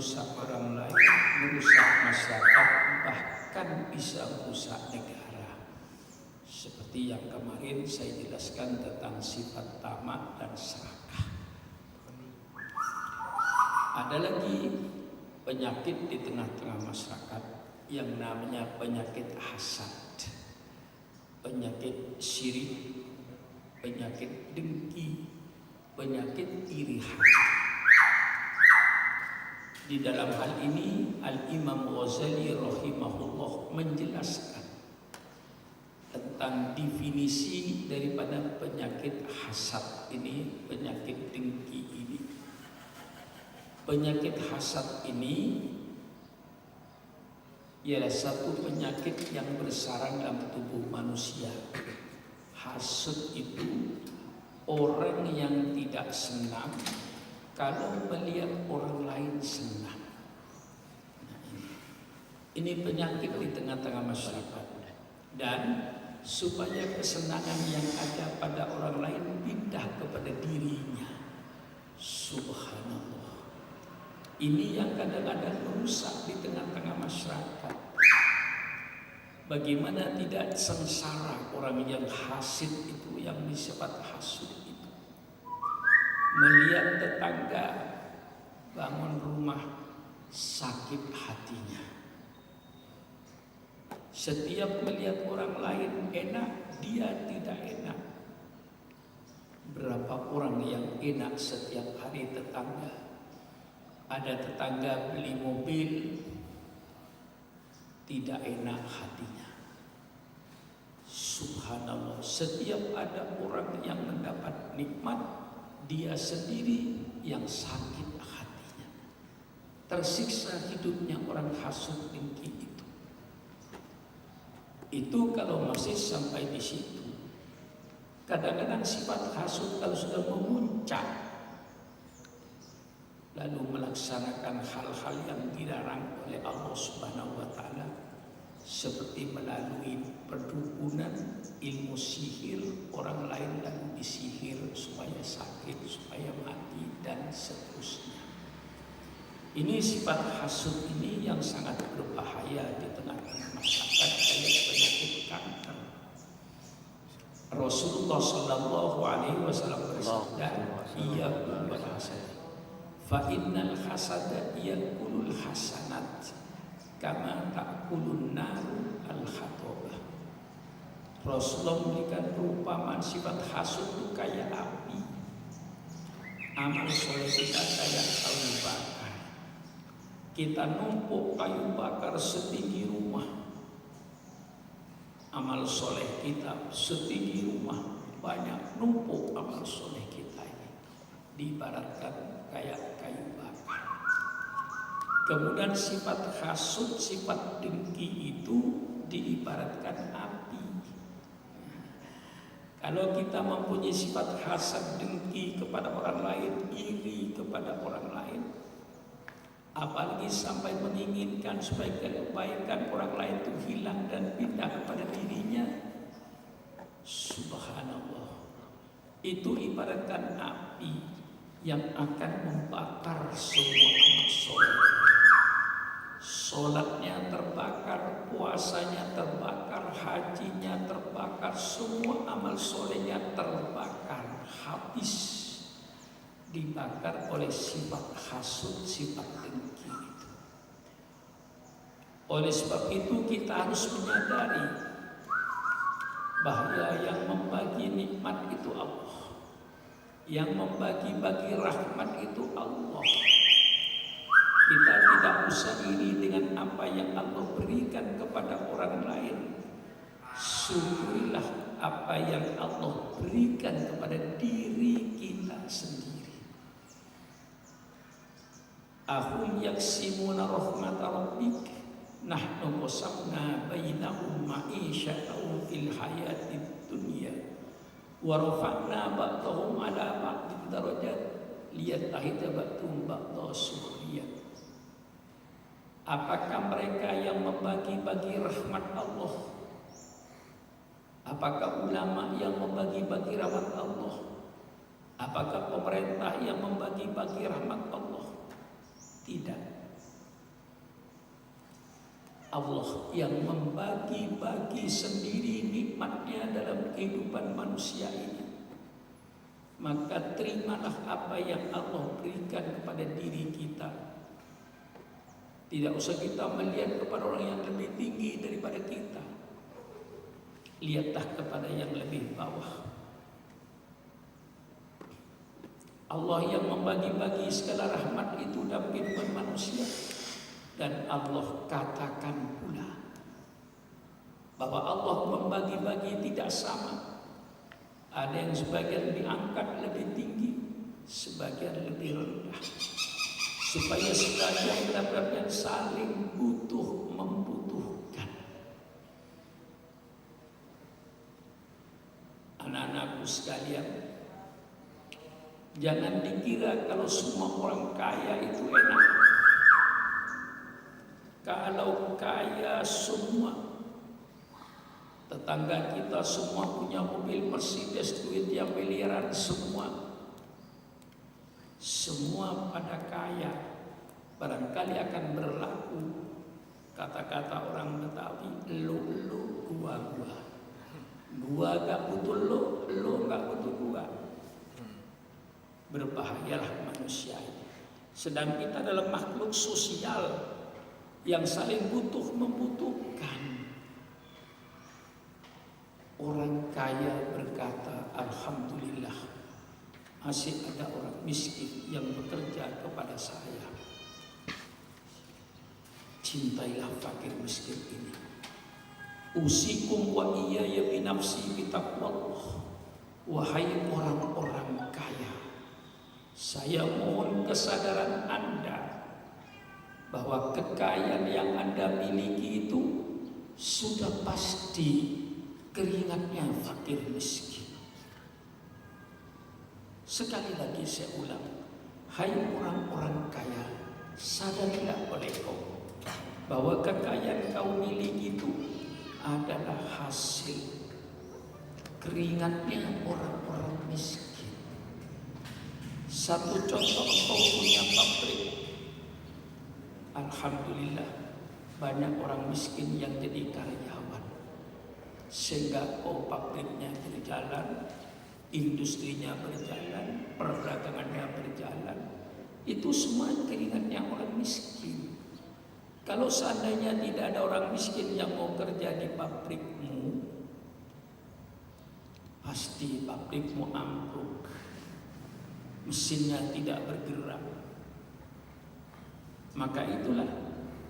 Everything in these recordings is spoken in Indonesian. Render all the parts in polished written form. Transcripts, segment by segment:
merusak orang lain, merusak masyarakat, bahkan bisa merusak negara. Seperti yang kemarin saya jelaskan tentang sifat tamak dan serakah. Ada lagi penyakit di tengah-tengah masyarakat yang namanya penyakit hasad, penyakit syirik, penyakit dengki, penyakit iri hati. Di dalam hal ini Al-Imam Ghazali rahimahullah menjelaskan tentang definisi daripada penyakit hasad ini, penyakit dengki ini. Penyakit hasad ini ialah satu penyakit yang bersarang dalam tubuh manusia. Hasad itu orang yang tidak senang kalau melihat orang lain senang. Nah, ini penyakit di tengah-tengah masyarakat. Dan supaya kesenangan yang ada pada orang lain pindah kepada dirinya. Subhanallah. Ini yang kadang-kadang merusak di tengah-tengah masyarakat. Bagaimana tidak sengsara orang yang hasad itu, yang disebut hasud itu. Melihat tetangga bangun rumah, sakit hatinya. Setiap melihat orang lain enak, dia tidak enak. Berapa orang yang enak setiap hari tetangga? Ada tetangga beli mobil, tidak enak hatinya. Subhanallah, setiap ada orang yang mendapat nikmat, dia sendiri yang sakit hatinya. Tersiksa hidupnya orang hasud dengki itu. Itu kalau masih sampai di situ. Kadang-kadang sifat hasud kalau sudah memuncak, lalu melaksanakan hal-hal yang dilarang oleh Allah Subhanahu wa Ta'ala, seperti melalui perdukunan, ilmu sihir, orang lain lalu disihir supaya sakit, supaya mati, dan seterusnya. Ini sifat hasud ini yang sangat berbahaya di tengah-tengah masyarakat, kayak penyakit kanker. Rasulullah Sallallahu Alaihi Wasallam bersabda, "Iya berhasad. Fa innal hasada yakulul hasanat kama ta'kulun naru al-khatobah." Rasulullah memberikan perumpamaan sifat hasud itu kayak api. Amal soleh kita kayak kayu bakar. Kita numpuk kayu bakar setinggi rumah. Amal soleh kita setinggi rumah, banyak numpuk amal soleh kita ini. Diibaratkan kayak kayu bakar. Kemudian sifat hasud, sifat dengki itu diibaratkan api. Kalau kita mempunyai sifat hasad, dengki kepada orang lain, iri kepada orang lain, apalagi sampai menginginkan supaya kebaikan orang lain itu hilang dan pindah kepada dirinya, subhanallah, itu ibaratkan api yang akan membakar semua amal soleh. Sholatnya terbakar, puasanya terbakar, hajinya terbakar, semua amal solehnya terbakar, habis dibakar oleh sifat hasud, sifat dengki itu. Oleh sebab itu kita harus menyadari bahwa yang membagi nikmat itu Allah, yang membagi-bagi rahmat itu Allah. Kita tidak usah iri dengan apa yang Allah berikan kepada orang lain. Syukurilah apa yang Allah berikan kepada diri kita sendiri. Ahum yaksimuna rahmata rabbik nahnu qasamna bainahum ma'isyatahum fil hayatid dunya wa rafa'na ba'dahum 'ala ba'din darajat liyattahida ba'dhum ba'dha sukhriyan. Apakah mereka yang membagi-bagi rahmat Allah? Apakah ulama yang membagi-bagi rahmat Allah? Apakah pemerintah yang membagi-bagi rahmat Allah? Tidak. Allah yang membagi-bagi sendiri nikmatnya dalam kehidupan manusia ini. Maka terimalah apa yang Allah berikan kepada diri kita. Tidak usah kita melihat kepada orang yang lebih tinggi daripada kita. Lihatlah kepada yang lebih bawah. Allah yang membagi-bagi segala rahmat itu dalam kehidupan manusia. Dan Allah katakan pula bahwa Allah membagi-bagi tidak sama. Ada yang sebagian diangkat lebih tinggi, sebagian lebih rendah. Supaya sekalian benar-benar saling butuh membutuhkan. Anak-anakku sekalian, jangan dikira kalau semua orang kaya itu enak. Kalau kaya semua, tetangga kita semua punya mobil Mercedes, duit yang miliaran semua. Semua pada kaya, barangkali akan berlaku kata-kata orang Betawi, lo gua. Gua gak butuh lo gak butuh gua. Berbahayalah manusia ini. Sedang kita dalam makhluk sosial yang saling butuh membutuhkan. Orang kaya berkata, alhamdulillah, masih ada orang miskin yang bekerja kepada saya. Cintailah fakir miskin ini. Usikum wa iyaya binafsi bitaqwallah. Wahai orang-orang kaya, saya mohon kesadaran Anda bahwa kekayaan yang Anda miliki itu sudah pasti keringatnya fakir miskin. Sekali lagi saya ulang, hai orang-orang kaya, sadarilah oleh kau bahwa kekayaan kau miliki itu adalah hasil keringatnya orang-orang miskin. Satu contoh, kau punya pabrik. Alhamdulillah, banyak orang miskin yang jadi karyawan. Sehingga pabriknya berjalan, industrinya berjalan, perdagangannya berjalan. Itu semua keringatnya orang miskin. Kalau seandainya tidak ada orang miskin yang mau kerja di pabrikmu, pasti pabrikmu ambruk, mesinnya tidak bergerak. Maka itulah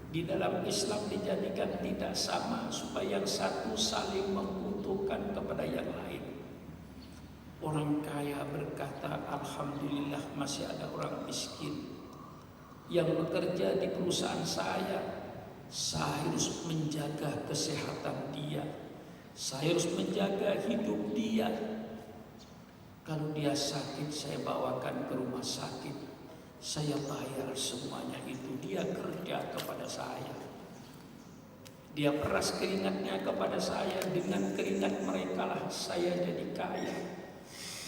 di dalam Islam dijadikan tidak sama supaya yang satu saling membutuhkan kepada yang lain. Orang kaya berkata, alhamdulillah masih ada orang miskin yang bekerja di perusahaan saya. Saya harus menjaga kesehatan dia, saya harus menjaga hidup dia. Kalau dia sakit, saya bawakan ke rumah sakit, saya bayar semuanya itu. Dia kerja kepada saya, dia peras keringatnya kepada saya. Dengan keringat mereka lah saya jadi kaya.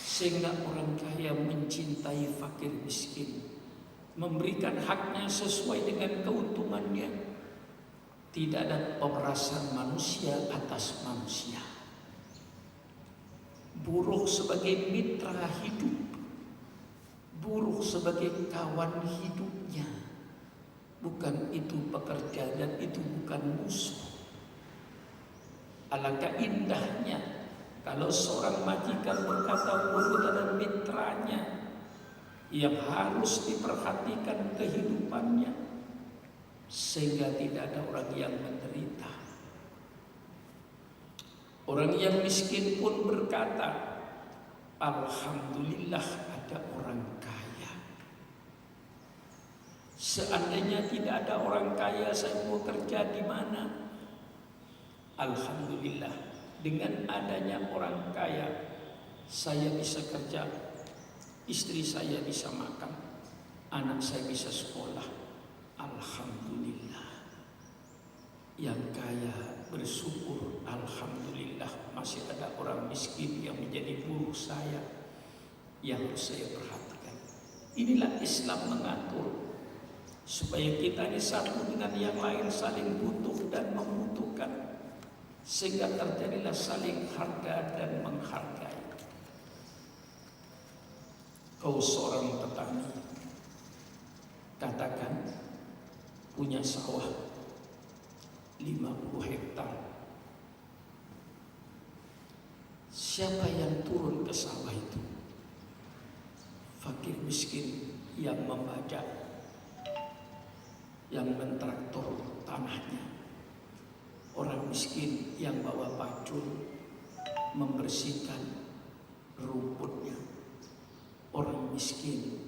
Sehingga orang kaya mencintai fakir miskin, memberikan haknya sesuai dengan keuntungannya. Tidak ada pemerasan manusia atas manusia. Buruh sebagai mitra hidup, buruh sebagai kawan hidupnya. Bukan itu pekerja dan itu bukan musuh. Alangkah indahnya kalau seorang majikan berkata buruh adalah mitranya yang harus diperhatikan kehidupannya, sehingga tidak ada orang yang menderita. Orang yang miskin pun berkata, alhamdulillah ada orang kaya. Seandainya tidak ada orang kaya, saya mau kerja di mana? Alhamdulillah, dengan adanya orang kaya, saya bisa kerja, istri saya bisa makan, anak saya bisa sekolah. Alhamdulillah. Yang kaya bersyukur, alhamdulillah masih ada orang miskin yang menjadi buruh saya, yang harus saya perhatikan. Inilah Islam mengatur. supaya kita ini satu dengan yang lain saling butuh dan membutuhkan, sehingga terjadilah saling harga dan menghargai. Kau seorang petani, katakan punya sawah 50 hektar. Siapa yang turun ke sawah itu? Fakir miskin yang membajak, yang mentraktor tanahnya, orang miskin yang bawa pacul membersihkan rumputnya, orang miskin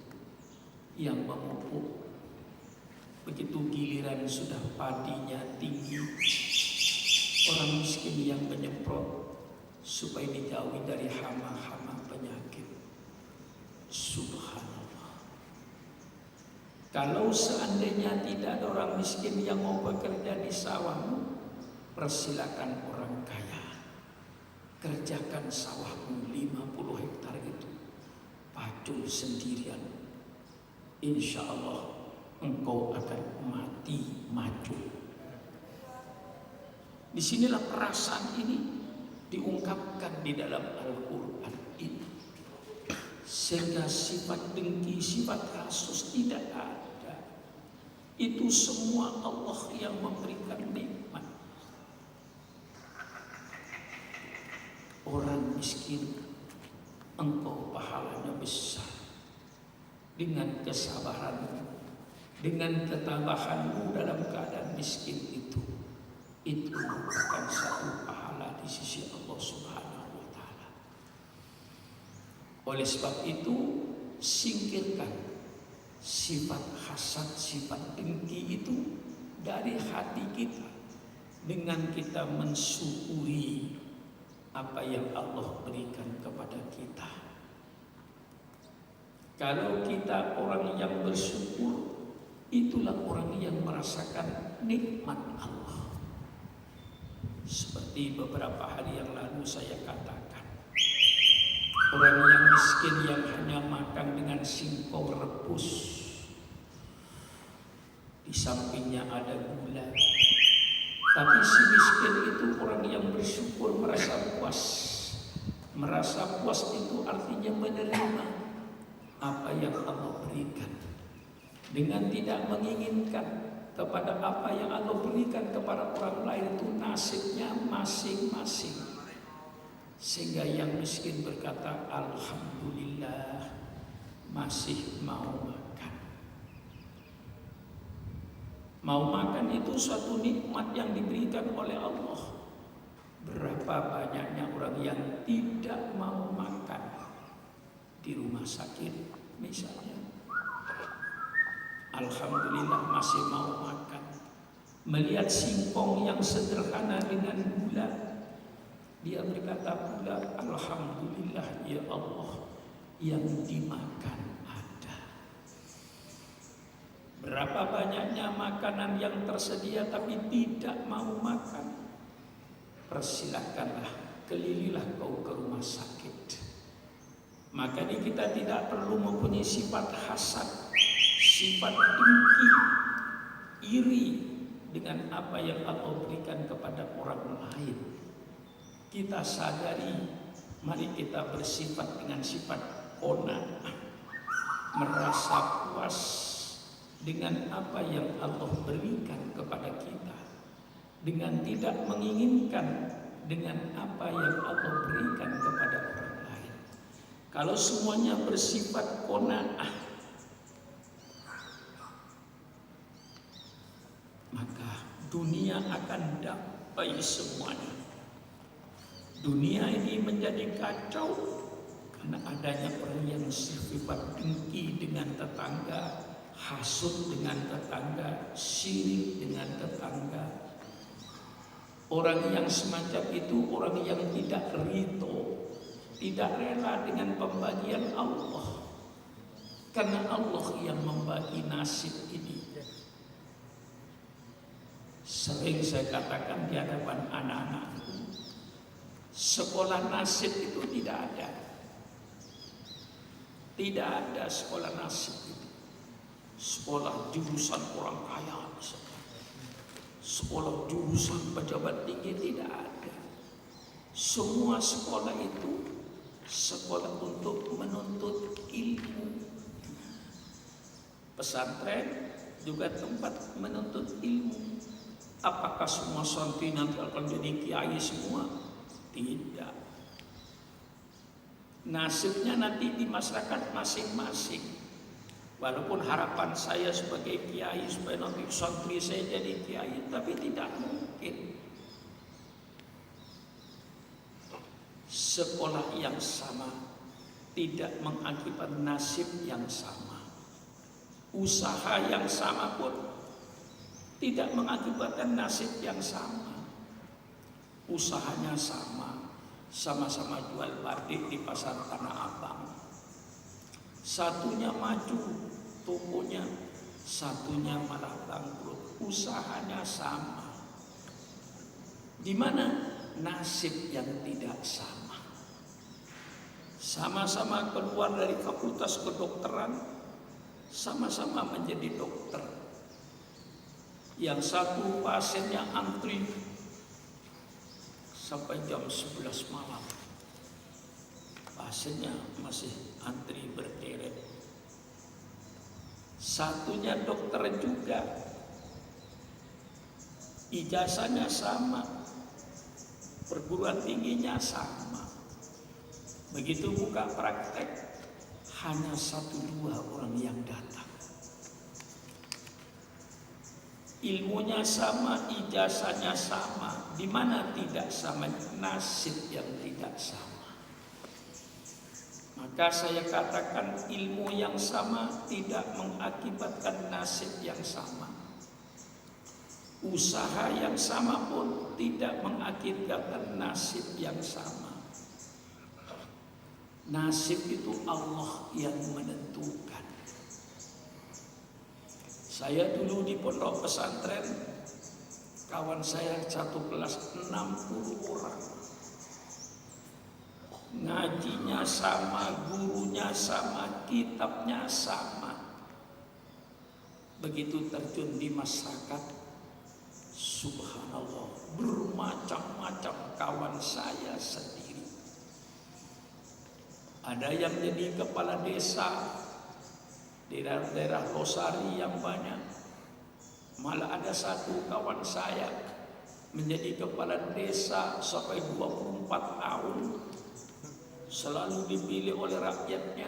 yang memupuk. Begitu giliran sudah padinya tinggi, orang miskin yang menyemprot supaya dijauhi dari hama-hama penyakit. Subhanallah. Kalau seandainya tidak ada orang miskin yang mau bekerja di sawahmu, persilakan orang kaya. Kerjakan sawahmu 50 hektar itu, pacul sendirian. Insya Allah engkau akan mati maju. Disinilah perasaan ini diungkapkan di dalam Al-Quran ini, sehingga sifat dengki, sifat kasus tidak ada. Itu semua Allah yang memberikan nikmat. Orang miskin, engkau pahalanya besar. Dengan kesabaranmu, dengan ketabahanmu dalam keadaan miskin itu merupakan satu pahala di sisi Allah Subhanahu wa Ta'ala. Oleh sebab itu, singkirkan sifat hasad, sifat dengki itu dari hati kita dengan kita mensyukuri apa yang Allah berikan kepada kita. Kalau kita orang yang bersyukur, itulah orang yang merasakan nikmat Allah. Seperti beberapa hari yang lalu saya katakan, orang yang miskin yang hanya makan dengan singkong rebus, di sampingnya ada gula. Tapi si miskin itu orang yang bersyukur, merasa puas. Merasa puas itu artinya menerima apa yang Allah berikan, dengan tidak menginginkan kepada apa yang Allah berikan kepada orang lain. Itu nasibnya masing-masing. Sehingga yang miskin berkata, alhamdulillah masih mau makan. Mau makan itu suatu nikmat yang diberikan oleh Allah. Berapa banyaknya orang yang tidak mau makan di rumah sakit misalnya, alhamdulillah masih mau makan. Melihat singkong yang sederhana dengan gula, dia berkata pula, alhamdulillah ya Allah, yang dimakan ada. Berapa banyaknya makanan yang tersedia tapi tidak mau makan. Persilakanlah, kelililah kau ke rumah sakit. Makanya kita tidak perlu mempunyai sifat hasad, sifat dengki, iri dengan apa yang Allah berikan kepada orang lain. Kita sadari, mari kita bersifat dengan sifat qanaah, merasa puas dengan apa yang Allah berikan kepada kita, dengan tidak menginginkan dengan apa yang Allah berikan kepada orang lain. Kalau semuanya bersifat qanaah, maka dunia akan damai semuanya. Dunia ini menjadi kacau karena adanya orang yang bersifat dengki dengan tetangga, hasud dengan tetangga, syirik dengan tetangga. Orang yang semacam itu orang yang tidak ridho, tidak rela dengan pembagian Allah, karena Allah yang membagi nasib ini. Sering saya katakan di hadapan anak-anakku, sekolah nasib itu tidak ada. Tidak ada sekolah nasib itu. sekolah jurusan orang kaya, sekolah jurusan pejabat tinggi, tidak ada. Semua sekolah itu sekolah untuk menuntut ilmu. Pesantren juga tempat menuntut ilmu. Apakah semua santri nanti akan jadi kiai semua? Tidak. Nasibnya nanti di masyarakat masing-masing. Walaupun harapan saya sebagai kiai supaya nanti santri saya jadi kiai, tapi tidak mungkin. Sekolah yang sama tidak mengakibatkan nasib yang sama. Usaha yang sama pun tidak mengakibatkan nasib yang sama. Usahanya sama, sama-sama jual batik di pasar Tanah Abang. Satunya maju tokonya, satunya malah bangkrut. Usahanya sama. Di mana nasib yang tidak sama? Sama-sama keluar dari fakultas kedokteran, sama-sama menjadi dokter. Yang satu pasiennya antri sampai jam 11 malam. Pasiennya masih antri berderet. Satunya dokter juga, ijazahnya sama, perguruan tingginya sama. Begitu buka praktek, hanya 1-2 orang yang datang. Ilmunya sama, ijazahnya sama. Di mana tidak sama? Nasib yang tidak sama. Maka saya katakan ilmu yang sama tidak mengakibatkan nasib yang sama. Usaha yang sama pun tidak mengakibatkan nasib yang sama. Nasib itu Allah yang menentukan. Saya dulu di pondok pesantren, kawan saya satu kelas 60 orang. Ngajinya sama, gurunya sama, kitabnya sama. Begitu terjun di masyarakat, subhanallah, bermacam-macam kawan saya sendiri. Ada yang jadi kepala desa di daerah Losari yang banyak. Malah ada satu kawan saya menjadi kepala desa sampai 24 tahun, selalu dipilih oleh rakyatnya,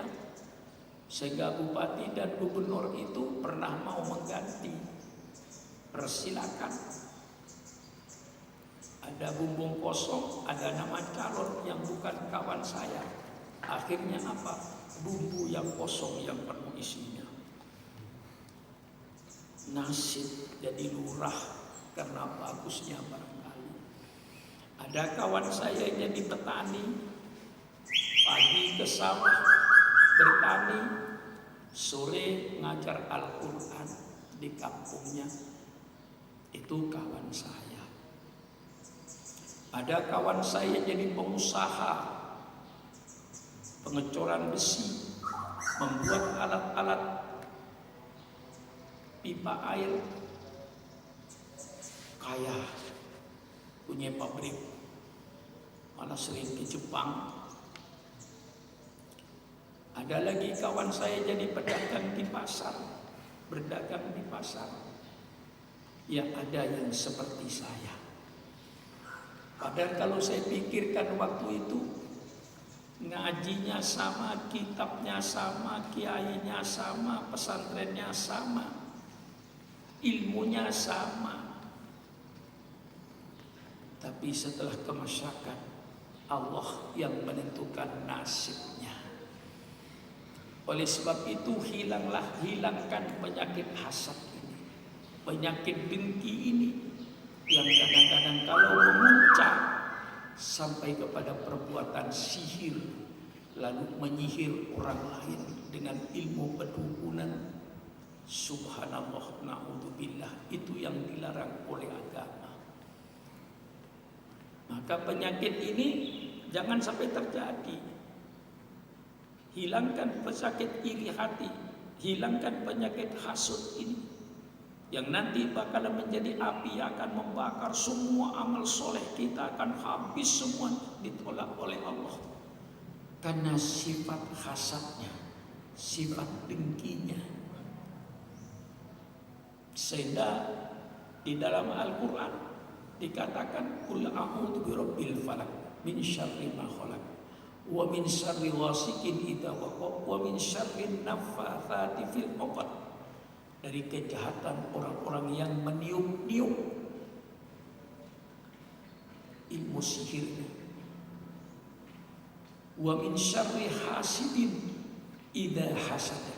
sehingga bupati dan gubernur itu pernah mau mengganti. Persilakan. Ada bumbung kosong, ada nama calon yang bukan kawan saya. Akhirnya apa? Bumbu yang kosong yang penuh isinya. Nasib jadi lurah karena bagusnya barangkali. Ada kawan saya yang jadi petani, pagi ke sawah bertani, sore ngajar Al-Quran di kampungnya. Itu kawan saya. Ada kawan saya jadi pengusaha pengecoran besi, membuat alat-alat pipa air, kaya, punya pabrik, malah sering ke Jepang. Ada lagi kawan saya jadi pedagang di pasar, berdagang di pasar. Ya, ada yang seperti saya. Padahal kalau saya pikirkan waktu itu, ngajinya sama, kitabnya sama, kiainya sama, pesantrennya sama, ilmunya sama. Tapi setelah ke masyarakat, Allah yang menentukan nasibnya. Oleh sebab itu hilangkan penyakit hasad ini, penyakit dengki ini, yang kadang-kadang kalau memuncak sampai kepada perbuatan sihir, lalu menyihir orang lain dengan ilmu pedukunan. Subhanallah, na'udzubillah, itu yang dilarang oleh agama. Maka penyakit ini jangan sampai terjadi. Hilangkan penyakit iri hati, Hilangkan penyakit hasud ini, yang nanti bakalan menjadi api yang akan membakar semua amal soleh kita, akan habis semua, ditolak oleh Allah. Karena sifat hasadnya, sifat dengkinya. Sehingga di dalam Al-Quran dikatakan qul a'udzu birabbil falaq min syarri ma khalaq wa min syarri ghasikin idza waqab wa min syarri naffatsati fil 'uqad, dari kejahatan orang-orang yang meniup-niup ilmu sihirnya, wa min syarri hasidin idza hasada,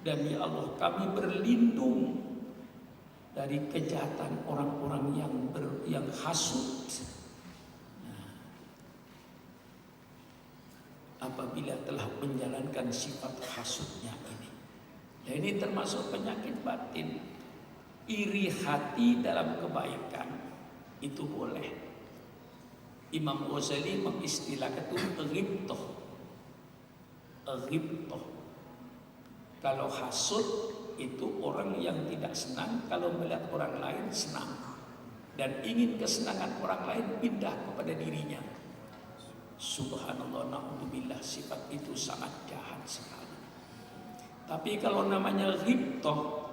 dan ya Allah kami berlindung dari kejahatan orang-orang yang hasud. Apabila telah menjalankan sifat hasudnya ini. Dan ini termasuk penyakit batin. Iri hati dalam kebaikan itu boleh. Imam Ghazali mengistilahkan itu ghibthah. Ghibthah. Kalau hasud itu orang yang tidak senang kalau melihat orang lain senang, dan ingin kesenangan orang lain pindah kepada dirinya. Subhanallah, na'udzubillah, sifat itu sangat jahat sekali. Tapi kalau namanya ghibthah,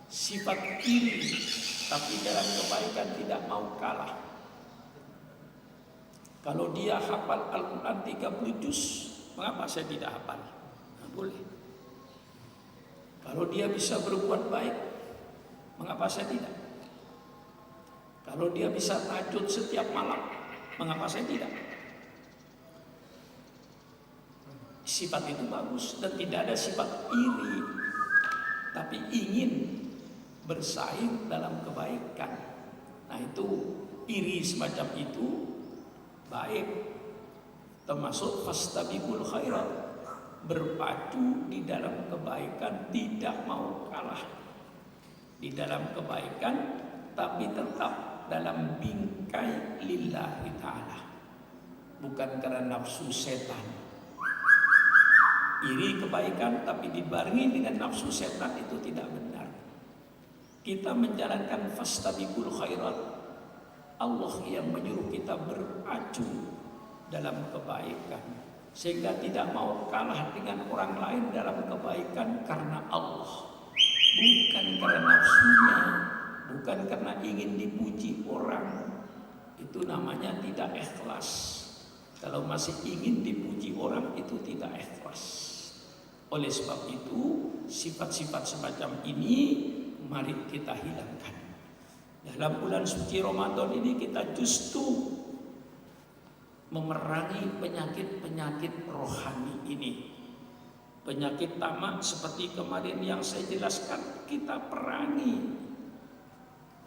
sifat iri tapi dalam kebaikan tidak mau kalah. Kalau dia hafal Al-Quran 30 juz, mengapa saya tidak hafal? Nah, boleh. Kalau dia bisa berbuat baik, mengapa saya tidak? Kalau dia bisa tahajud setiap malam, mengapa saya tidak? Sifat itu bagus, dan tidak ada sifat iri, tapi ingin bersaing dalam kebaikan. Nah, itu iri semacam itu baik, termasuk fastabiqul khairat, berpacu di dalam kebaikan, tidak mau kalah di dalam kebaikan, tapi tetap dalam bingkai lillahi ta'ala, bukan karena nafsu setan. Iri kebaikan tapi dibarengi dengan nafsu setan itu tidak benar. Kita menjalankan fastabiqul khairat, Allah yang menyuruh kita berpacu dalam kebaikan, sehingga tidak mau kalah dengan orang lain dalam kebaikan karena Allah, bukan karena nafsunya, bukan karena ingin dipuji orang. Itu namanya tidak ikhlas. Kalau masih ingin dipuji orang, itu tidak ikhlas. Oleh sebab itu, sifat-sifat semacam ini mari kita hilangkan. Dalam bulan suci Ramadan ini kita justru memerangi penyakit-penyakit rohani ini. Penyakit tamak seperti kemarin yang saya jelaskan, kita perangi.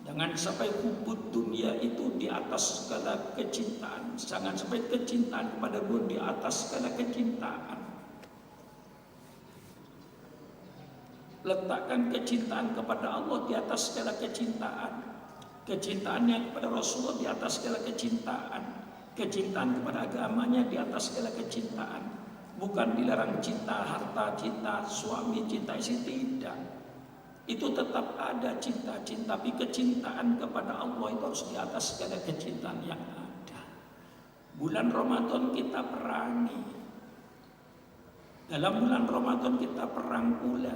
Jangan sampai hubud dunia itu di atas segala kecintaan. Jangan sampai kecintaan kepada dunia di atas segala kecintaan. Letakkan kecintaan kepada Allah di atas segala kecintaan. Kecintaannya kepada Rasulullah di atas segala kecintaan. Kecintaan kepada agamanya di atas segala kecintaan. Bukan dilarang cinta harta, cinta suami, cinta istri, tidak. Itu tetap ada cinta-cinta, tapi kecintaan kepada Allah itu harus di atas segala kecintaan yang ada. Bulan Ramadan kita perangi. Dalam bulan Ramadan kita perang pula.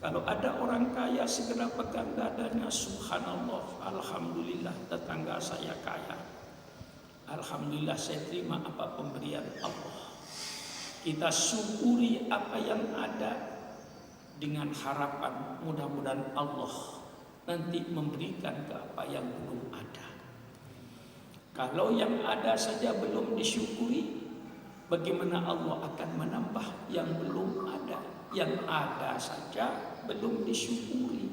Kalau ada orang kaya, segera pegang dadanya, subhanallah, alhamdulillah tetangga saya kaya. Alhamdulillah saya terima apa pemberian Allah. Kita syukuri apa yang ada dengan harapan mudah-mudahan Allah nanti memberikan ke apa yang belum ada. Kalau yang ada saja belum disyukuri, bagaimana Allah akan menambah yang belum ada? Yang ada saja belum disyukuri.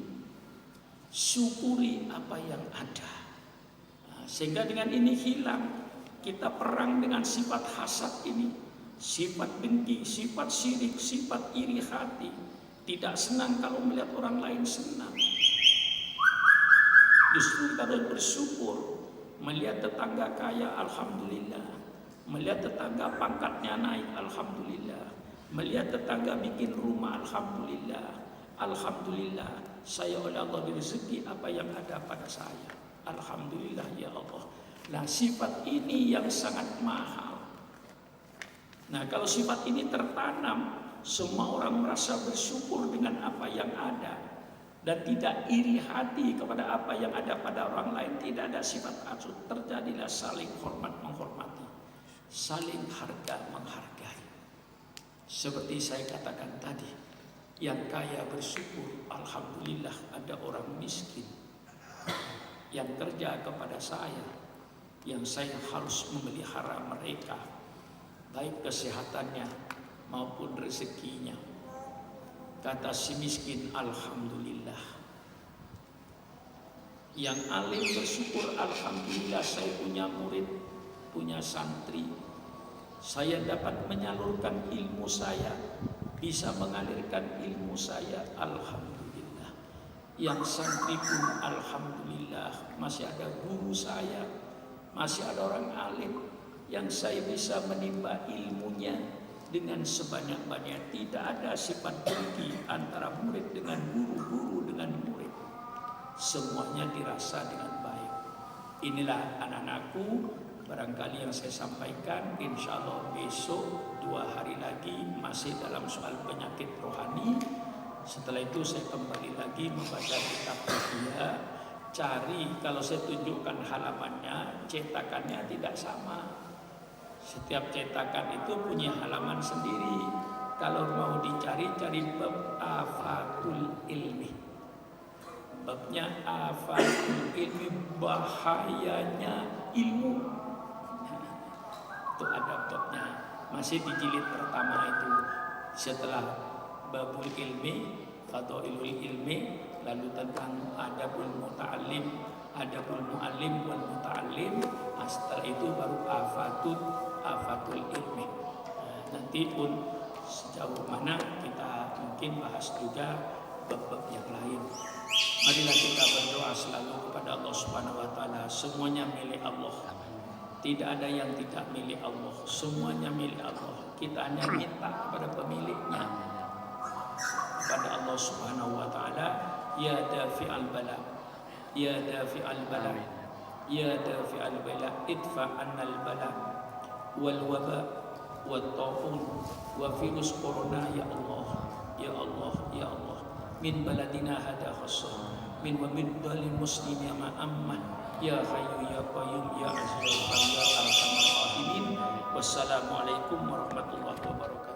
Syukuri apa yang ada. Nah, sehingga dengan ini hilang. Kita perang dengan sifat hasad ini, sifat dengki, sifat syirik, sifat iri hati. Tidak senang kalau melihat orang lain senang. Justru kita harus bersyukur. Melihat tetangga kaya, alhamdulillah. Melihat tetangga pangkatnya naik, alhamdulillah. Melihat tetangga bikin rumah, alhamdulillah. Alhamdulillah, saya oleh Allah diberi rezeki apa yang ada pada saya. Alhamdulillah ya Allah. Nah, sifat ini yang sangat mahal. Nah, kalau sifat ini tertanam, semua orang merasa bersyukur dengan apa yang ada dan tidak iri hati kepada apa yang ada pada orang lain. Tidak ada sifat hasud. Terjadilah saling hormat menghormati, saling harga menghargai. Seperti saya katakan tadi, yang kaya bersyukur, alhamdulillah ada orang miskin yang kerja kepada saya, yang saya harus memelihara mereka, baik kesehatannya maupun rezekinya. Kata si miskin, alhamdulillah. Yang alim bersyukur, alhamdulillah saya punya murid, punya santri, saya dapat menyalurkan ilmu saya, bisa mengalirkan ilmu saya, alhamdulillah. Yang santri pun alhamdulillah, masih ada guru saya, masih ada orang alim yang saya bisa menimba ilmunya dengan sebanyak-banyak. Tidak ada sifat dengki antara murid dengan guru, guru dengan murid. Semuanya dirasa dengan baik. Inilah anak-anakku, barangkali yang saya sampaikan. Insya Allah besok 2 hari lagi masih dalam soal penyakit rohani. Setelah itu saya kembali lagi membaca kitab Ruqyah. Cari, kalau saya tunjukkan halamannya, cetakannya tidak sama. Setiap cetakan itu punya halaman sendiri. Kalau mau dicari, cari bab Afatul Ilmi. Babnya Afatul Ilmi, bahayanya ilmu. Itu ada babnya, masih di jilid pertama itu. Setelah babul ilmi, fadhailul ilmi, lalu tentang adabul muta'allim, adabul mu'allim wal muta'allim. Nah, setelah itu baru afatul ilmi. Nah, nanti pun sejauh mana kita mungkin bahas juga bab-bab yang lain. Marilah kita berdoa selalu kepada Allah Subhanahu wa taala. Semuanya milik Allah. Tidak ada yang tidak milik Allah. Semuanya milik Allah. Kita hanya minta kepada pemiliknya, kepada Allah Subhanahu wa taala. Ya dafi'al bala, ya dafi'al bala, ya dafi'al bala, idfa annal bala wal waba wat taun wa virus corona, ya Allah, ya Allah, ya Allah. Min baladina hada khassah, min wa min dalil muslimina ma amman, ya hayyu ya qayyum ya aziz ya arhamar rahimin. Wassalamualaikum warahmatullahi wabarakatuh.